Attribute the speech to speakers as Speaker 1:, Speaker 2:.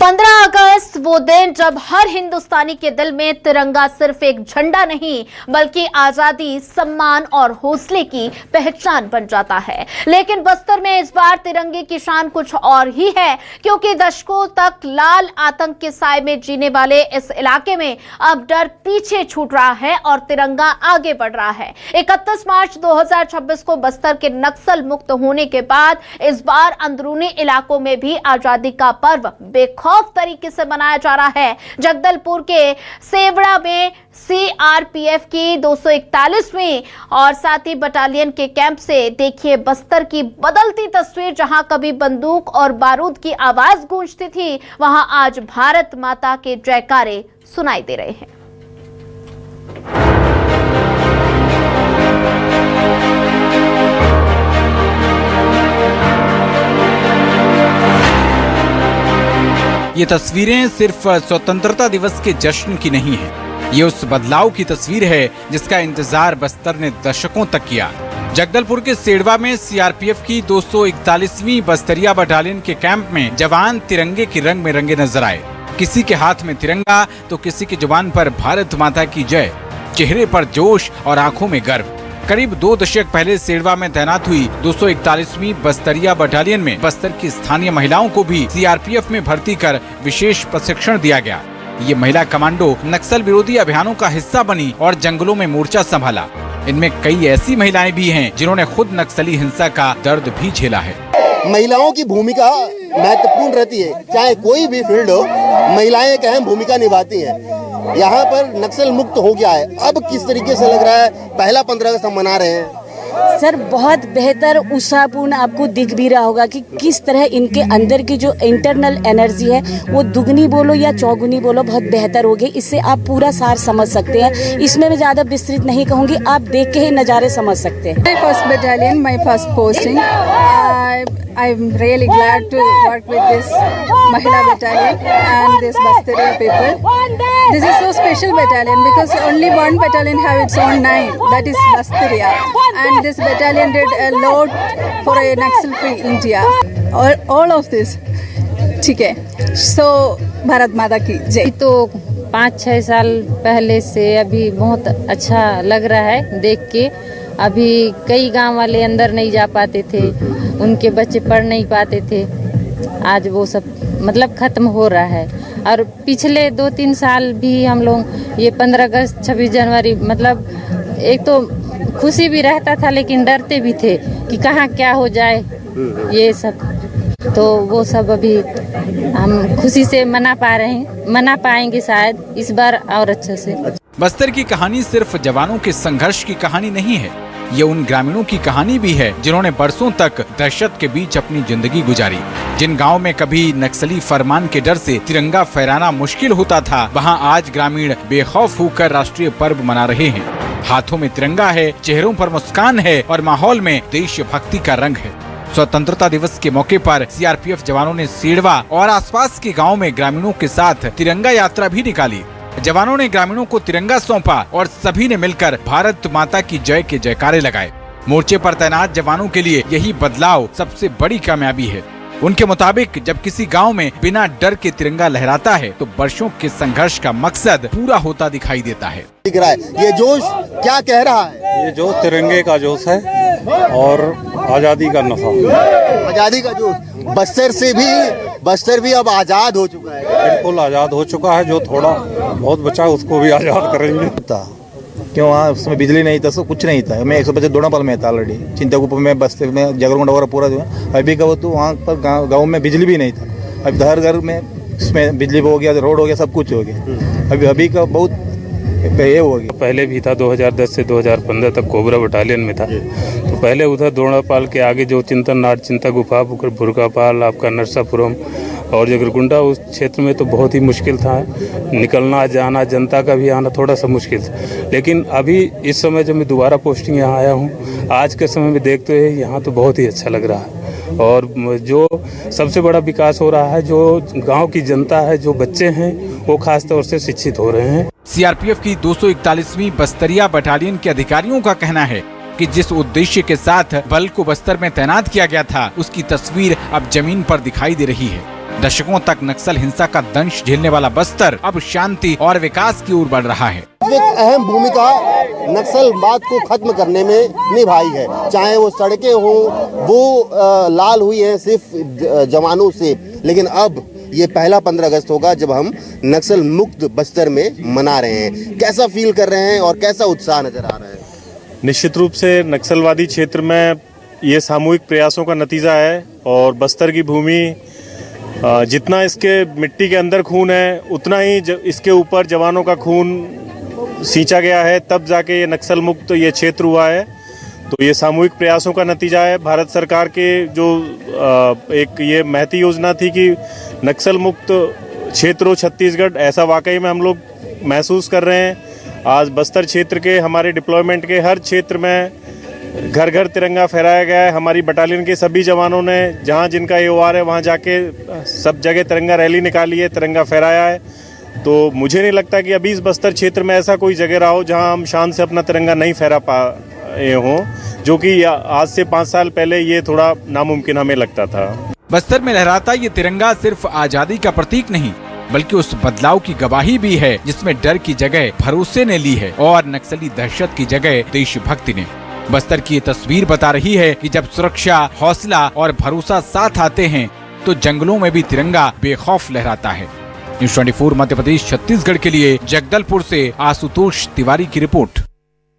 Speaker 1: 15 अगस्त वो दिन जब हर हिंदुस्तानी के दिल में तिरंगा सिर्फ एक झंडा नहीं बल्कि आजादी, सम्मान और हौसले की पहचान बन जाता है। लेकिन बस्तर में इस बार तिरंगे की शान कुछ और ही है, क्योंकि दशकों तक लाल आतंक के साए में जीने वाले इस इलाके में अब डर पीछे छूट रहा है और तिरंगा आगे बढ़ रहा है। 31 मार्च 2026 को बस्तर के नक्सल मुक्त होने के बाद इस बार अंदरूनी इलाकों में भी आजादी का पर्व बेखौफ तरीके से मनाया जा रहा है। जगदलपुर के सेवड़ा में सीआरपीएफ की 241वीं और साथी बटालियन के कैंप से देखिए बस्तर की बदलती तस्वीर। जहां कभी बंदूक और बारूद की आवाज गूंजती थी, वहां आज भारत माता के जयकारे सुनाई दे रहे हैं।
Speaker 2: ये तस्वीरें सिर्फ स्वतंत्रता दिवस के जश्न की नहीं है, ये उस बदलाव की तस्वीर है जिसका इंतजार बस्तर ने दशकों तक किया। जगदलपुर के सेड़वा में सीआरपीएफ की 241वीं बस्तरिया बटालियन के कैंप में जवान तिरंगे के रंग में रंगे नजर आए। किसी के हाथ में तिरंगा तो किसी के जुबान पर भारत माता की जय, चेहरे पर जोश और आंखों में गर्व। करीब 2 दशक पहले सेड़वा में तैनात हुई 241वीं बस्तरिया बटालियन में बस्तर की स्थानीय महिलाओं को भी सीआरपीएफ में भर्ती कर विशेष प्रशिक्षण दिया गया। ये महिला कमांडो नक्सल विरोधी अभियानों का हिस्सा बनी और जंगलों में मोर्चा संभाला। इनमें कई ऐसी महिलाएं भी हैं जिन्होंने खुद नक्सली हिंसा का दर्द भी झेला है।
Speaker 3: महिलाओं की भूमिका महत्वपूर्ण रहती है, चाहे कोई भी फील्ड हो, महिलाएं एक अहम भूमिका निभाती हैं। यहाँ पर नक्सल मुक्त हो गया है, अब किस तरीके से लग रहा है? पहला 15 अगस्त हम मना रहे हैं
Speaker 4: सर, बहुत बेहतर उत्साहपूर्ण आपको दिख भी रहा होगा कि किस तरह इनके अंदर की जो इंटरनल एनर्जी है वो दुगनी बोलो या चौगुनी बोलो बहुत बेहतर होगी। इससे आप पूरा सार समझ सकते हैं। इसमें मैं ज़्यादा विस्तृत नहीं कहूँगी, आप देख के ही नज़ारे समझ सकते हैं।
Speaker 5: First battalion, my first posting. I'm really glad to work with this Mahila battalion and this Bastaria people. This is so special battalion because only one battalion have its own name, that is Bastaria. And this battalion did a lot for a Naxal-free India. All of this, ठीक है। So Bharat माता की जय।
Speaker 6: तो 5-6 साल पहले से अभी बहुत अच्छा लग रहा है देख के। अभी कई गांव वाले अंदर नहीं जा पाते थे, उनके बच्चे पढ़ नहीं पाते थे। आज वो सब मतलब खत्म हो रहा है। और पिछले 2-3 साल भी हम लोग ये 15 अगस्त 26 जनवरी मतलब एक तो खुशी भी रहता था लेकिन डरते भी थे कि कहाँ क्या हो जाए ये सब। तो वो सब अभी हम खुशी से मना पाएंगे शायद इस बार और अच्छे से।
Speaker 2: बस्तर की कहानी सिर्फ जवानों के संघर्ष की कहानी नहीं है, ये उन ग्रामीणों की कहानी भी है जिन्होंने बरसों तक दहशत के बीच अपनी जिंदगी गुजारी। जिन गांव में कभी नक्सली फरमान के डर से तिरंगा फहराना मुश्किल होता था, वहां आज ग्रामीण बेखौफ होकर राष्ट्रीय पर्व मना रहे हैं। हाथों में तिरंगा है, चेहरों पर मुस्कान है और माहौल में देशभक्ति का रंग है। स्वतंत्रता दिवस के मौके पर सीआरपीएफ जवानों ने सेड़वा और आसपास के गाँव में ग्रामीणों के साथ तिरंगा यात्रा भी निकाली। जवानों ने ग्रामीणों को तिरंगा सौंपा और सभी ने मिलकर भारत माता की जय के जयकारे लगाए। मोर्चे पर तैनात जवानों के लिए यही बदलाव सबसे बड़ी कामयाबी है। उनके मुताबिक जब किसी गांव में बिना डर के तिरंगा लहराता है तो वर्षों के संघर्ष का मकसद पूरा होता दिखाई देता है।
Speaker 3: दिख रहा है ये जोश क्या कह रहा है?
Speaker 7: ये जो तिरंगे का जोश है और आजादी का नशा।
Speaker 3: आजादी का जोश। बस्तर भी अब आजाद हो चुका है।
Speaker 7: बिल्कुल आजाद हो चुका है। जो थोड़ा बहुत बचा उसको भी आजाद करेंगे।
Speaker 8: क्यों वहाँ उसमें बिजली नहीं था, कुछ नहीं था। मैं 125 दोनापाल में था ऑलरेडी, चिंताकुप में, बस्तर में, जगरगुंडा वगैरह पूरा जो है। अभी का वो तो वहाँ पर गाँव में बिजली भी नहीं था। अभी हर घर में इसमें बिजली हो गया, रोड हो गया, सब कुछ हो गया। अभी का बहुत ये हो गया।
Speaker 7: पहले भी था 2010 से 2015 तक कोबरा बटालियन में था। तो पहले उधर दोनापाल के आगे जो चिंतननाट, चिंता गुफा, बुरकापाल, आपका नरसापुरम और जगरगुंडा, उस क्षेत्र में तो बहुत ही मुश्किल था निकलना जाना, जनता का भी आना थोड़ा सा मुश्किल था। लेकिन अभी इस समय जब मैं दोबारा पोस्टिंग यहाँ आया हूँ, आज के समय में देखते हुए यहाँ तो बहुत ही अच्छा लग रहा है। और जो सबसे बड़ा विकास हो रहा है, जो गांव की जनता है, जो बच्चे हैं, वो खास तौर से शिक्षित हो रहे हैं।
Speaker 2: सीआरपीएफ की 241वीं बस्तरिया बटालियन के अधिकारियों का कहना है कि जिस उद्देश्य के साथ बल को बस्तर में तैनात किया गया था, उसकी तस्वीर अब जमीन पर दिखाई दे रही है। दशकों तक नक्सल हिंसा का दंश झेलने वाला बस्तर अब शांति और विकास की ओर बढ़ रहा है।
Speaker 3: एक अहम भूमिका नक्सलवाद को खत्म करने में निभाई है। चाहे वो सड़कें हों, वो लाल हुई हैं सिर्फ जवानों से, लेकिन अब ये पहला 15 अगस्त होगा जब हम नक्सल मुक्त बस्तर में मना रहे हैं। कैसा फील कर रहे हैं और कैसा उत्साह नजर आ रहा है?
Speaker 9: निश्चित रूप से नक्सलवादी क्षेत्र में ये सामूहिक प्रयासों का नतीजा है और बस्तर की भूमि जितना इसके मिट्टी के अंदर खून है उतना ही इसके ऊपर जवानों का खून सींचा गया है, तब जाके ये नक्सल मुक्त ये क्षेत्र हुआ है। तो ये सामूहिक प्रयासों का नतीजा है। भारत सरकार के जो एक ये महती योजना थी कि नक्सल मुक्त क्षेत्र हो छत्तीसगढ़, ऐसा वाकई में हम लोग महसूस कर रहे हैं। आज बस्तर क्षेत्र के हमारे डिप्लॉयमेंट के हर क्षेत्र में घर घर तिरंगा फहराया गया है। हमारी बटालियन के सभी जवानों ने जहां जिनका AOR है वहां जाके सब जगह तिरंगा रैली निकाली है, तिरंगा फहराया है। तो मुझे नहीं लगता कि अभी इस बस्तर क्षेत्र में ऐसा कोई जगह रहा हो जहां हम शान से अपना तिरंगा नहीं फहरा पाए हों, जो कि आज से 5 साल पहले ये थोड़ा नामुमकिन हमें लगता था।
Speaker 2: बस्तर में लहराता ये तिरंगा सिर्फ आजादी का प्रतीक नहीं बल्कि उस बदलाव की गवाही भी है जिसमें डर की जगह भरोसे ने ली है और नक्सली दहशत की जगह देशभक्ति ने। बस्तर की ये तस्वीर बता रही है कि जब सुरक्षा, हौसला और भरोसा साथ आते हैं तो जंगलों में भी तिरंगा बेखौफ लहराता है। न्यूज़ 24 मध्य प्रदेश छत्तीसगढ़ के लिए जगदलपुर से आशुतोष तिवारी की रिपोर्ट।